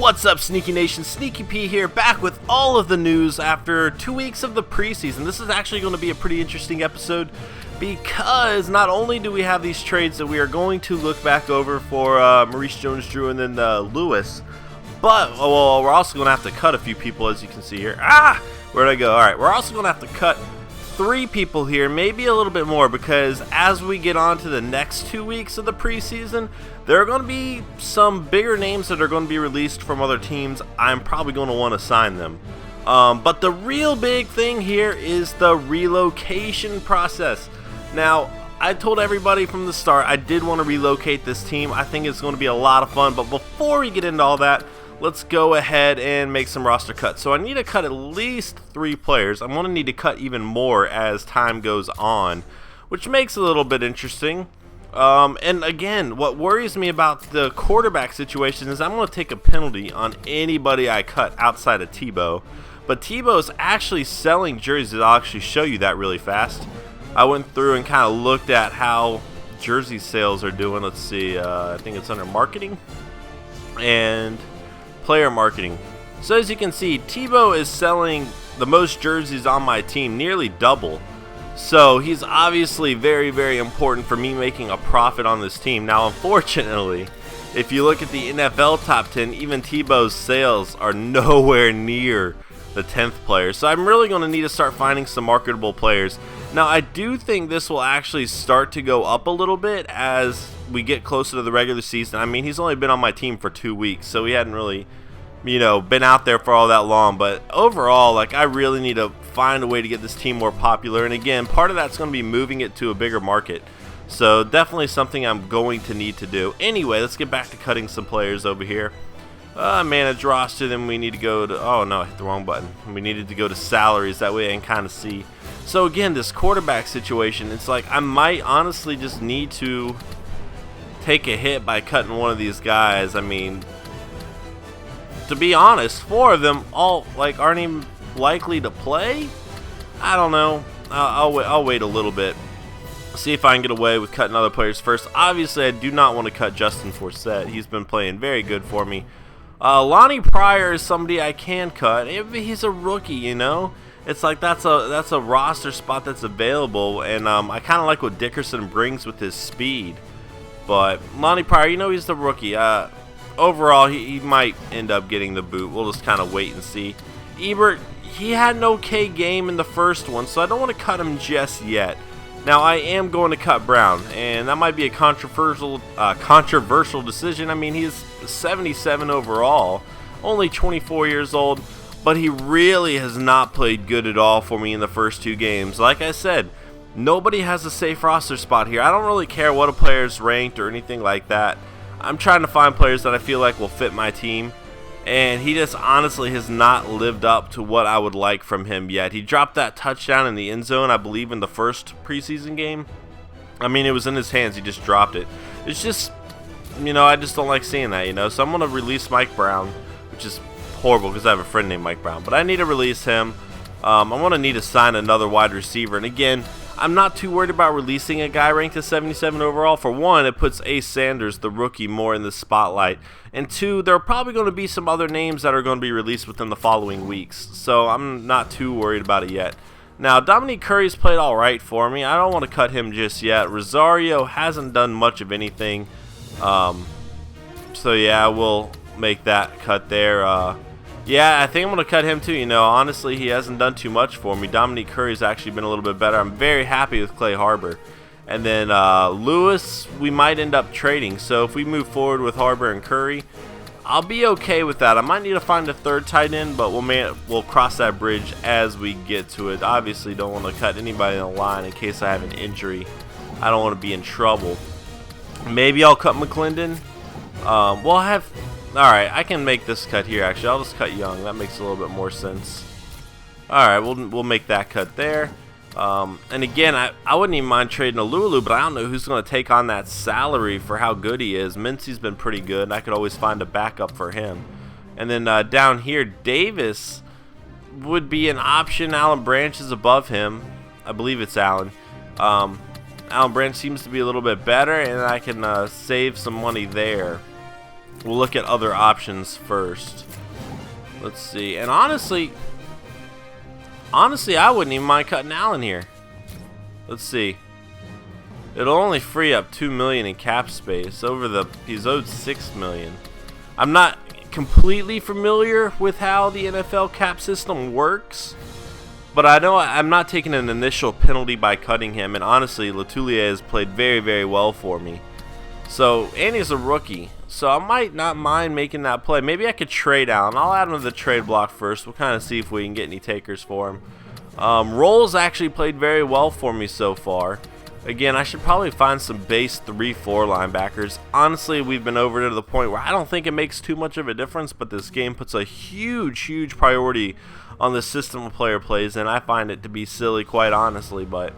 What's up, Sneaky Nation? Sneaky P here, back with all of the news after 2 weeks of the preseason. This is actually going to be a pretty interesting episode because not only do we have these trades that we are going to look back over for Maurice Jones-Drew and then Lewis, but we're also going to have to cut a few people, as you can see here. Where'd I go? Alright, we're also going to have to cut 3 people here, maybe a little bit more, because as we get on to the next 2 weeks of the preseason, there are going to be some bigger names that are going to be released from other teams. I'm probably going to want to sign them. But the real big thing here is the relocation process. Now, I told everybody from the start I did want to relocate this team. I think it's going to be a lot of fun, but before we get into all that, let's go ahead and make some roster cuts. So I need to cut at least 3 players. I'm going to need to cut even more as time goes on, which makes it a little bit interesting. And again, what worries me about the quarterback situation is I'm going to take a penalty on anybody I cut outside of Tebow. But Tebow's actually selling jerseys. I'll actually show you that really fast. I went through and kind of looked at how jersey sales are doing. Let's see, I think it's under marketing and player marketing. So as you can see, Tebow is selling the most jerseys on my team, nearly double. So he's obviously very, very important for me making a profit on this team. Now, unfortunately, if you look at the NFL top 10, even Tebow's sales are nowhere near the 10th player. So I'm really going to need to start finding some marketable players. Now, I do think this will actually start to go up a little bit as we get closer to the regular season. I mean, he's only been on my team for 2 weeks, so he hadn't really, been out there for all that long. But overall, I really need to find a way to get this team more popular. And again, part of that's going to be moving it to a bigger market. So definitely something I'm going to need to do. Anyway, let's get back to cutting some players over here. Manage roster, then we need to go to, oh no, I hit the wrong button. We needed to go to salaries, that way I can kind of see. So again, this quarterback situation, it's like I might honestly just need to take a hit by cutting one of these guys. I mean, to be honest, 4 of them all aren't even likely to play. I don't know. I'll wait a little bit, see if I can get away with cutting other players first. Obviously, I do not want to cut Justin Forsett. He's been playing very good for me. Lonnie Pryor is somebody I can cut. He's a rookie, It's like that's a roster spot that's available, and I kind of like what Dickerson brings with his speed. But Lonnie Pryor, he's the rookie. Overall, he might end up getting the boot. We'll just kind of wait and see. Ebert, he had an okay game in the first one, so I don't want to cut him just yet. Now, I am going to cut Brown, and that might be a controversial decision. I mean, he's 77 overall, only 24 years old, but he really has not played good at all for me in the first 2 games. Like I said, nobody has a safe roster spot here. I don't really care what a player's ranked or anything like that. I'm trying to find players that I feel like will fit my team, and he just honestly has not lived up to what I would like from him yet. He dropped that touchdown in the end zone, I believe, in the first preseason game. I mean, it was in his hands. He just dropped it. It's just, I just don't like seeing that, So I'm going to release Mike Brown, which is horrible because I have a friend named Mike Brown. But I need to release him. I'm going to need to sign another wide receiver. And again, I'm not too worried about releasing a guy ranked at 77 overall. For one, it puts Ace Sanders, the rookie, more in the spotlight. And 2, there are probably going to be some other names that are going to be released within the following weeks. So I'm not too worried about it yet. Now, Dominique Curry's played all right for me. I don't want to cut him just yet. Rosario hasn't done much of anything. So yeah, we'll make that cut there. Yeah, I think I'm going to cut him too. Honestly, he hasn't done too much for me. Dominique Curry's actually been a little bit better. I'm very happy with Clay Harbor. And then Lewis, we might end up trading. So if we move forward with Harbor and Curry, I'll be okay with that. I might need to find a 3rd tight end, but we'll cross that bridge as we get to it. Obviously, don't want to cut anybody in the line in case I have an injury. I don't want to be in trouble. Maybe I'll cut McClendon. Alright, I can make this cut here, actually. I'll just cut Young. That makes a little bit more sense. Alright, we'll make that cut there. And again, I wouldn't even mind trading a Lulu, but I don't know who's going to take on that salary for how good he is. Mincy's been pretty good, and I could always find a backup for him. And then down here, Davis would be an option. Alan Branch is above him. I believe it's Alan. Alan Branch seems to be a little bit better, and I can save some money there. we'll look at other options first. Let's see. And honestly, I wouldn't even mind cutting Allen here. Let's see. It'll only free up $2 million in cap space. He's owed $6 million. I'm not completely familiar with how the NFL cap system works, but I know I'm not taking an initial penalty by cutting him. And honestly, Latulier has played very, very well for me. So, and he's a rookie, so I might not mind making that play. Maybe I could trade Allen. I'll add him to the trade block first. We'll kind of see if we can get any takers for him. Rolls actually played very well for me so far. Again, I should probably find some base 3-4 linebackers. Honestly, we've been over to the point where I don't think it makes too much of a difference, but this game puts a huge, huge priority on the system a player plays, and I find it to be silly, quite honestly. But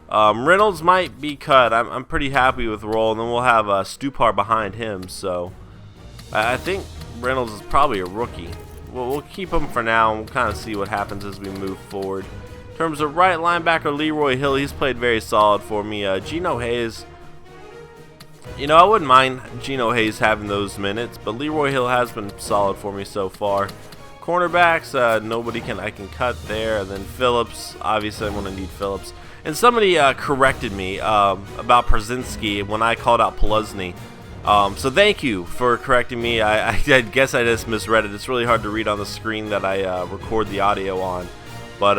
Reynolds might be cut. I'm pretty happy with Roll, and then we'll have Stupar behind him. So I think Reynolds is probably a rookie. We'll keep him for now, and we'll kind of see what happens as we move forward. In terms of right linebacker, Leroy Hill, he's played very solid for me. Geno Hayes, you know, I wouldn't mind Geno Hayes having those minutes, but Leroy Hill has been solid for me so far. Cornerbacks, nobody I can cut there. And then Phillips, obviously I'm going to need Phillips. And somebody corrected me about Przezinski when I called out Poluzny. So thank you for correcting me. I guess I just misread it. It's really hard to read on the screen that I record the audio on. But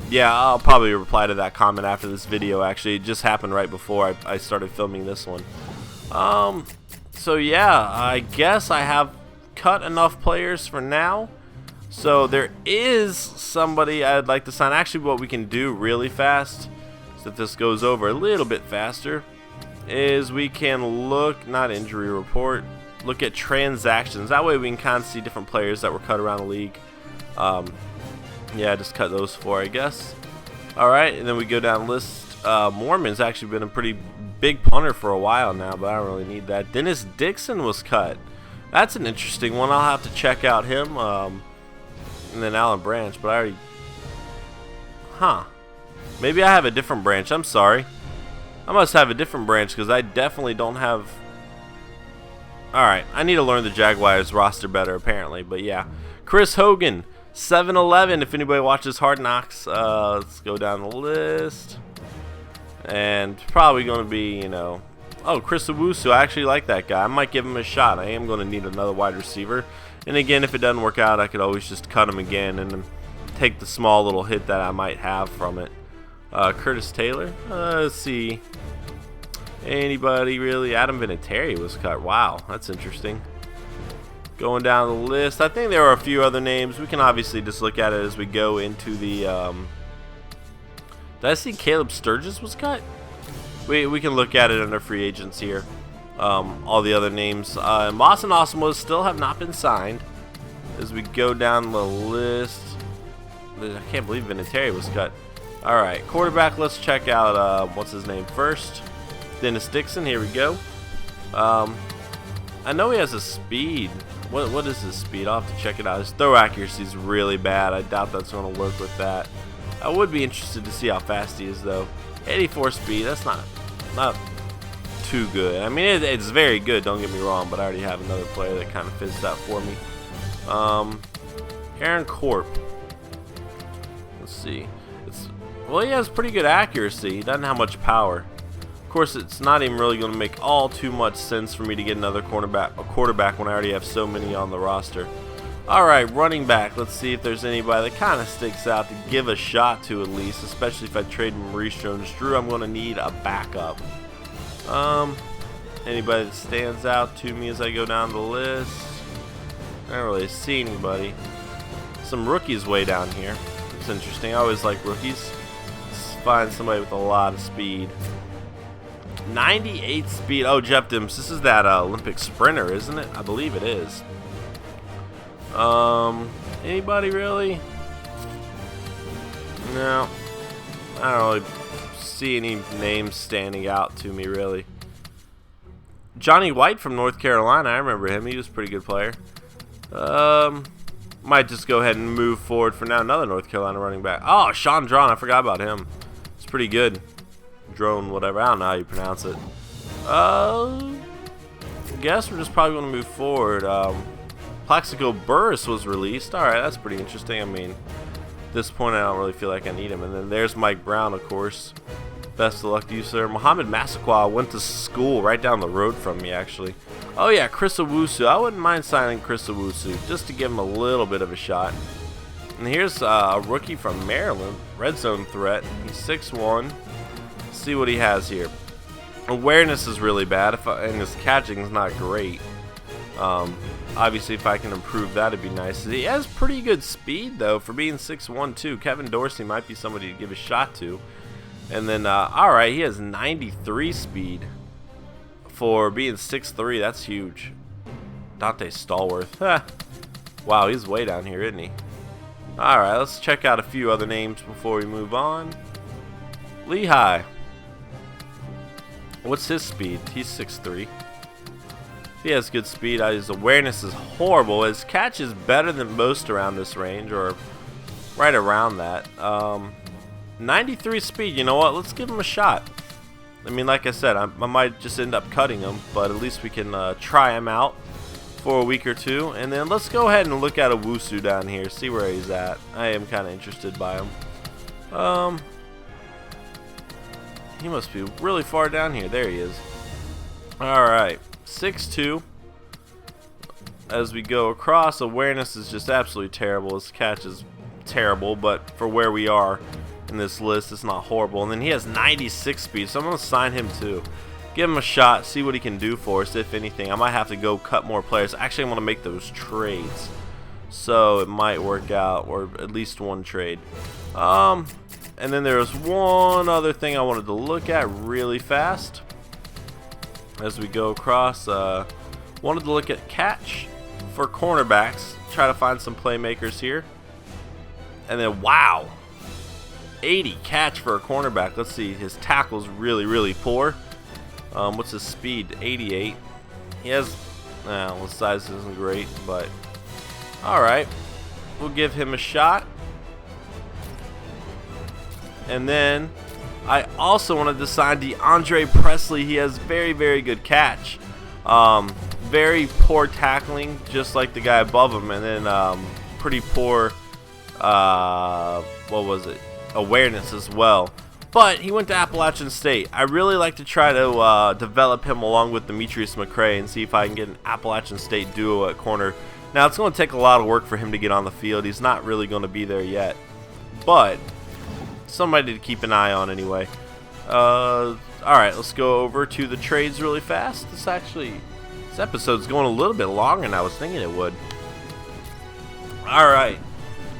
yeah, I'll probably reply to that comment after this video. Actually, it just happened right before I started filming this one. So yeah, I guess I have cut enough players for now. So there is somebody I'd like to sign. Actually, what we can do really fast, so that this goes over a little bit faster, is we can look, not injury report, look at transactions. That way we can kind of see different players that were cut around the league. Yeah, just cut those 4, I guess. Alright, and then we go down the list. Mormon's actually been a pretty big punter for a while now, but I don't really need that. Dennis Dixon was cut. That's an interesting one. I'll have to check out him. And then Alan Branch, but I already... Huh. Maybe I have a different branch. I'm sorry. I must have a different branch because I definitely don't have... Alright, I need to learn the Jaguars roster better apparently, but yeah. Chris Hogan, 7-11, if anybody watches Hard Knocks. Let's go down the list. And probably going to be, you know... Oh, Chris Owusu, I actually like that guy. I might give him a shot. I am going to need another wide receiver. And again, if it doesn't work out, I could always just cut him again and then take the small little hit that I might have from it. Curtis Taylor. Let's see. Anybody really? Adam Vinatieri was cut. Wow, that's interesting. Going down the list, I think there are a few other names. We can obviously just look at it as we go into the... Did I see Caleb Sturgis was cut? We can look at it under free agents here. All the other names. Moss and Asamoah still have not been signed. As we go down the list... I can't believe Vinatieri was cut. Alright, quarterback, let's check out, what's his name first? Dennis Dixon, here we go. I know he has a speed. What is his speed? I'll have to check it out. His throw accuracy is really bad. I doubt that's going to work with that. I would be interested to see how fast he is, though. 84 speed, that's not too good. I mean, it's very good, don't get me wrong, but I already have another player that kind of fits that for me. Aaron Corp. Let's see. Well, he has pretty good accuracy. He doesn't have much power. Of course, it's not even really going to make all too much sense for me to get another quarterback when I already have so many on the roster. Alright, running back. Let's see if there's anybody that kind of sticks out to give a shot to at least, especially if I trade Maurice Jones-Drew. I'm going to need a backup. Anybody that stands out to me as I go down the list? I don't really see anybody. Some rookies way down here. It's interesting. I always like rookies. Let's find somebody with a lot of speed. 98 speed. Oh, Jeff Dims. This is that Olympic sprinter, isn't it? I believe it is. Anybody really? No. I don't really see any names standing out to me, really. Johnny White from North Carolina. I remember him. He was a pretty good player. Might just go ahead and move forward for now. Another North Carolina running back. Oh, Sean Drawn. I forgot about him. It's pretty good. Drone, whatever. I don't know how you pronounce it. guess we're just probably going to move forward. Plaxico Burris was released. Alright, that's pretty interesting. I mean, at this point I don't really feel like I need him. And then there's Mike Brown, of course. Best of luck to you, sir. Mohamed Massaquoi went to school right down the road from me, actually. Oh yeah, Chris Owusu. I wouldn't mind signing Chris Owusu just to give him a little bit of a shot. And here's a rookie from Maryland, red zone threat. He's 6'1". See what he has here. Awareness is really bad, and his catching is not great. Obviously, if I can improve that, it'd be nice. He has pretty good speed, though, for being 6'1", too. Kevin Dorsey might be somebody to give a shot to. And then, alright, he has 93 speed for being 6'3". That's huge. Dante Stallworth. Wow, he's way down here, isn't he? Alright, let's check out a few other names before we move on. Lehigh. What's his speed? He's 6'3". He has good speed. His awareness is horrible. His catch is better than most around this range, or right around that. 93 speed, you know what? Let's give him a shot. I mean, like I said, I might just end up cutting him, but at least we can try him out for a week or two. And then let's go ahead and look at Owusu down here, see where he's at. I am kind of interested by him. He must be really far down here. There he is. Alright, 6'2". As we go across, awareness is just absolutely terrible. His catch is terrible, but for where we are in this list, it's not horrible. And then he has 96 speed, so I'm going to sign him too. Give him a shot, see what he can do for us, if anything. I might have to go cut more players. Actually, I want to make those trades, so it might work out, or at least one trade. And then there's one other thing I wanted to look at really fast as we go across. Wanted to look at catch for cornerbacks, try to find some playmakers here. And then, wow, 80 catch for a cornerback. Let's see, his tackle's really poor. What's his speed? 88. He has, well, his size isn't great, but alright, we'll give him a shot. And then I also wanted to sign DeAndre Presley. He has very good catch, very poor tackling, just like the guy above him, and then pretty poor what was it, awareness as well. But he went to Appalachian State. I really like to try to develop him along with Demetrius McCray and see if I can get an Appalachian State duo at corner. Now, it's going to take a lot of work for him to get on the field. He's not really going to be there yet, but somebody to keep an eye on anyway. Alright, let's go over to the trades really fast. This episode's going a little bit longer than I was thinking it would. Alright,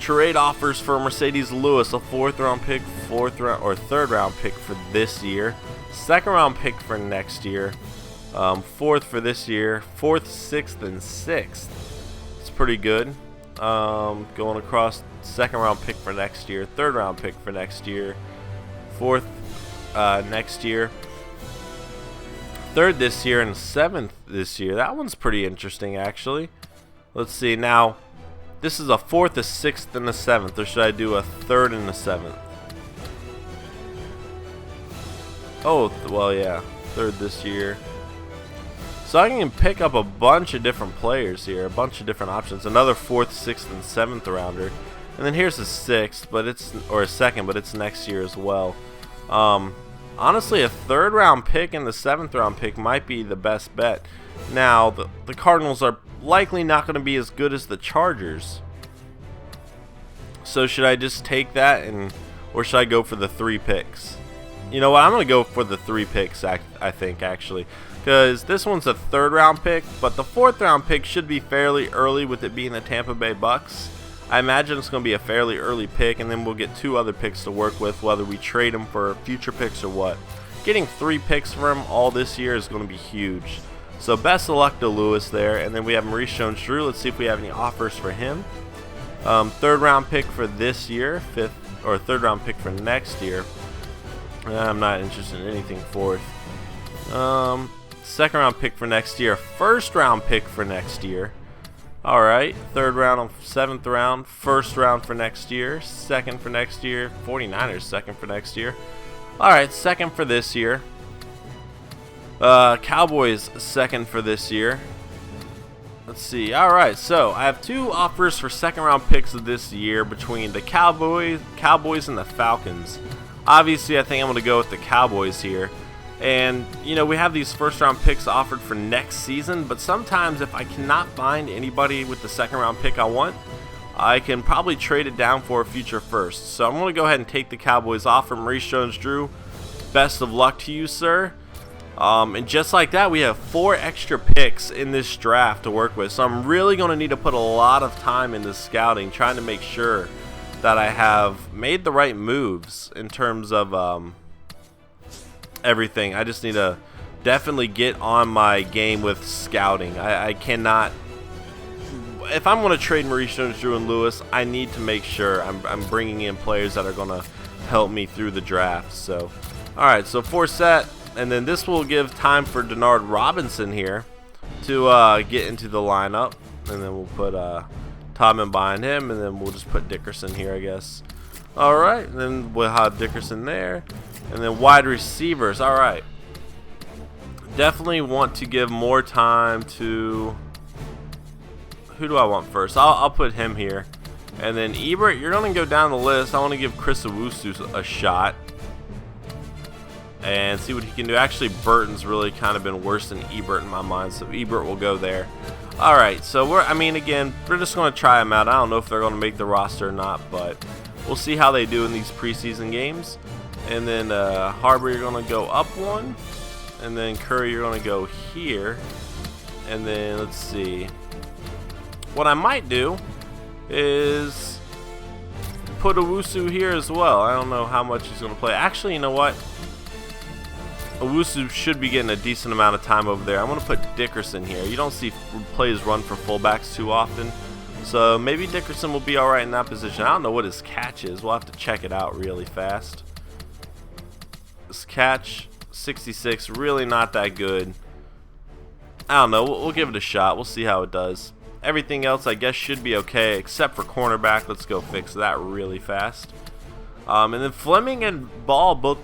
trade offers for Mercedes Lewis, a 4th round pick, 3rd round pick for this year, 2nd round pick for next year, 4th for this year, 4th, 6th, and 6th. It's pretty good. Going across, 2nd round pick for next year, 3rd round pick for next year, 4th next year, 3rd this year, and 7th this year. That one's pretty interesting, actually. Let's see, now this is a 4th, a 6th, and a 7th, or should I do a 3rd and a 7th? Oh, well, yeah, 3rd this year. So I can pick up a bunch of different players here, a bunch of different options. Another 4th, 6th, and 7th rounder. And then here's a 6th, but it's, or a 2nd, but it's next year as well. Honestly, a 3rd round pick and the 7th round pick might be the best bet. Now, the Cardinals are likely not going to be as good as the Chargers. So should I just take that, or should I go for the 3 picks? You know what, I'm going to go for the 3 picks, I think, actually. Because this one's a 3rd round pick, but the 4th round pick should be fairly early with it being the Tampa Bay Bucks. I imagine it's going to be a fairly early pick, and then we'll get 2 other picks to work with, whether we trade them for future picks or what. Getting 3 picks for him all this year is going to be huge. So best of luck to Lewis there. And then we have Maurice Jones-Drew. Let's see if we have any offers for him. 3rd round pick for this year, 5th or 3rd round pick for next year. I'm not interested in anything 4th. 2nd round pick for next year, 1st round pick for next year. Alright, 3rd round, 7th round, 1st round for next year, 2nd for next year, 49ers 2nd for next year. Alright, 2nd for this year. Cowboys second for this year. Let's see. Alright, so I have 2 offers for second round picks of this year between the Cowboys and the Falcons. Obviously, I think I'm going to go with the Cowboys here. And, you know, we have these first round picks offered for next season, but sometimes if I cannot find anybody with the second round pick I want, I can probably trade it down for a future first. So I'm going to go ahead and take the Cowboys off from Maurice Jones-Drew. Best of luck to you, sir. And just like that, we have 4 extra picks in this draft to work with. So I'm really going to need to put a lot of time into scouting, trying to make sure that I have made the right moves in terms of everything. I just need to definitely get on my game with scouting. I cannot, if I'm going to trade Maurice Jones-Drew and Lewis, I need to make sure I'm bringing in players that are going to help me through the draft. So, alright, so 4 set, and then this will give time for Denard Robinson here to get into the lineup, and then we'll put Todman behind him, and then we'll just put Dickerson here, I guess. Alright, and then we'll have Dickerson there. And then wide receivers. Alright. Definitely want to give more time to... Who do I want first? I'll put him here. And then Ebert, you're going to go down the list. I want to give Chris Owusu a shot. And see what he can do. Actually, Burton's really kind of been worse than Ebert in my mind. So Ebert will go there. Alright, so again, we're just going to try them out. I don't know if they're going to make the roster or not. But we'll see how they do in these preseason games. And then Harbor, you're going to go up 1. And then Curry, you're going to go here. And then, let's see. What I might do is put Owusu here as well. I don't know how much he's going to play. Actually, you know what? Owusu should be getting a decent amount of time over there. I'm going to put Dickerson here. You don't see plays run for fullbacks too often. So maybe Dickerson will be alright in that position. I don't know what his catch is. We'll have to check it out really fast. This catch, 66, really not that good. I don't know. We'll give it a shot. We'll see how it does. Everything else, I guess, should be okay, except for cornerback. Let's go fix that really fast. And then Fleming and Ball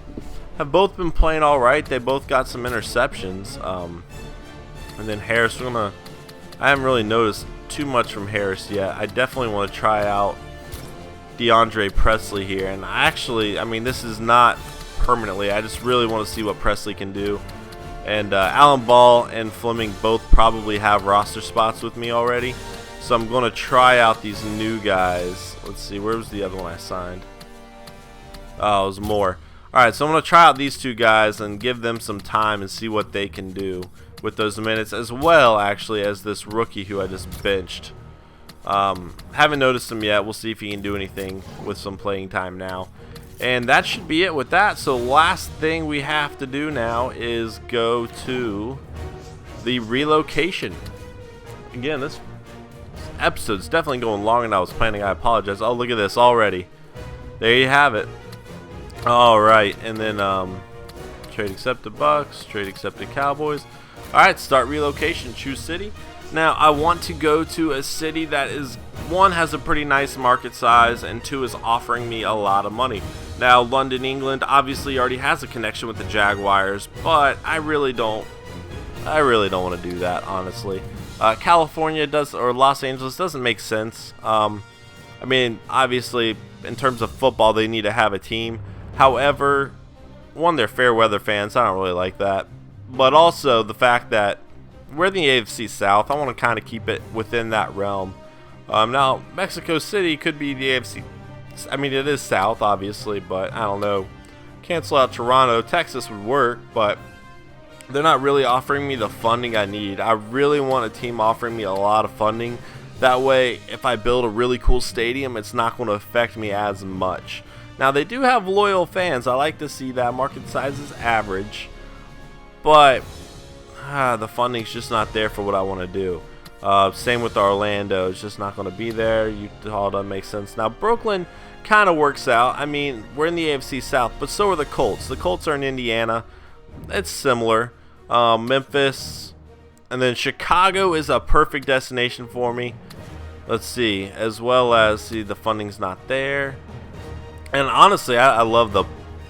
have both been playing all right. They both got some interceptions. And then Harris, I haven't really noticed too much from Harris yet. I definitely want to try out DeAndre Presley here. And I mean, this is not permanently. I just really want to see what Presley can do. And Allen Ball and Fleming both probably have roster spots with me already. So I'm going to try out these new guys. Let's see, where was the other one I signed? Oh, it was Moore. Alright, so I'm going to try out these 2 guys and give them some time and see what they can do with those minutes, as well, actually, as this rookie who I just benched. Haven't noticed him yet. We'll see if he can do anything with some playing time now. And that should be it with that. So last thing we have to do now is go to the relocation. Again, this episode's definitely going longer than I was planning. I apologize. Oh, look at this already. There you have it. Alright, and then trade accepted Bucks, trade accepted Cowboys. Alright, start relocation, choose city. Now I want to go to a city that is, 1, has a pretty nice market size, and 2, is offering me a lot of money. Now London, England obviously already has a connection with the Jaguars, but I really don't want to do that, honestly. California does, or Los Angeles doesn't make sense. I mean, obviously in terms of football they need to have a team. However, 1, they're fair weather fans. I don't really like that. But also the fact that we're in the AFC South, I want to kind of keep it within that realm. Now, Mexico City could be the AFC. I mean, it is South, obviously, but I don't know. Cancel out Toronto. Texas would work, but they're not really offering me the funding I need. I really want a team offering me a lot of funding. That way, if I build a really cool stadium, it's not going to affect me as much. Now, they do have loyal fans. I like to see that. Market size is average. But the funding's just not there for what I want to do. Same with Orlando. It's just not going to be there. Utah doesn't make sense. Now, Brooklyn kind of works out. I mean, we're in the AFC South, but so are the Colts. The Colts are in Indiana. It's similar. Memphis. And then Chicago is a perfect destination for me. Let's see. As well as, see, the funding's not there. And honestly, I love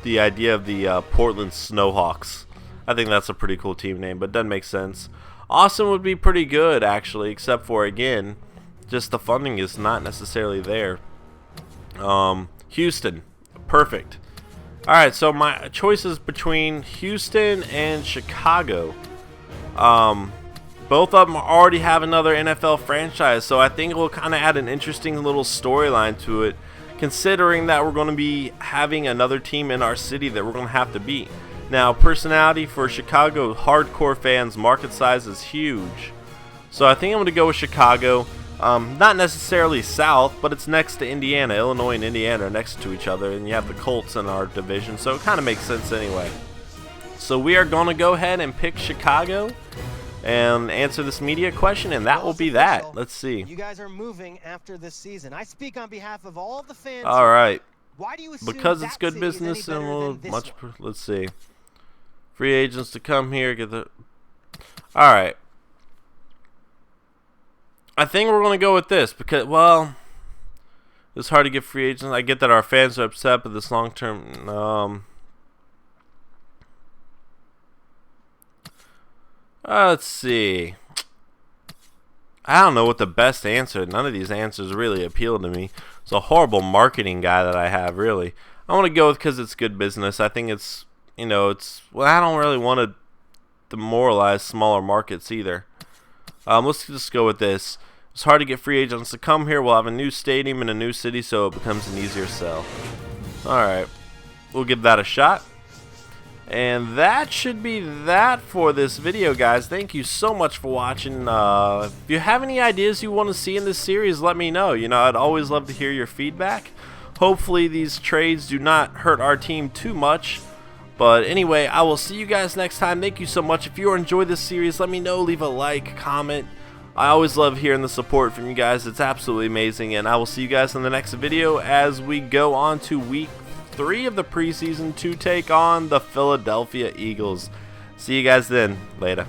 the idea of the Portland Snowhawks. I think that's a pretty cool team name, but it doesn't make sense. Austin would be pretty good, actually, except for, again, just the funding is not necessarily there. Houston, perfect. Alright, so my choices between Houston and Chicago. Both of them already have another NFL franchise, so I think it will kind of add an interesting little storyline to it, considering that we're going to be having another team in our city that we're going to have to beat. Now, personality for Chicago hardcore fans, market size is huge. So I think I'm going to go with Chicago. Not necessarily south, but it's next to Indiana. Illinois and Indiana are next to each other, and you have the Colts in our division, so it kind of makes sense anyway. So we are going to go ahead and pick Chicago and answer this media question, and that will be that. Let's see. You guys are moving after this season. I speak on behalf of all of the fans. All right. Why do you assume because it's good business and we'll let's see. Free agents to come here, get the. All right. I think we're going to go with this because, well, it's hard to get free agents. I get that our fans are upset, but this long-term, let's see. I don't know what the best answer. None of these answers really appeal to me. It's a horrible marketing guy that I have, really. I want to go with because it's good business. I think it's, well, I don't really want to demoralize smaller markets either. Let's just go with this. It's hard to get free agents to come here. We'll have a new stadium in a new city, so it becomes an easier sell. Alright. We'll give that a shot. And that should be that for this video, guys. Thank you so much for watching. If you have any ideas you want to see in this series, let me know. I'd always love to hear your feedback. Hopefully these trades do not hurt our team too much. But anyway, I will see you guys next time. Thank you so much. If you enjoyed this series, let me know. Leave a like, comment. I always love hearing the support from you guys. It's absolutely amazing. And I will see you guys in the next video as we go on to week 3 of the preseason to take on the Philadelphia Eagles. See you guys then. Later.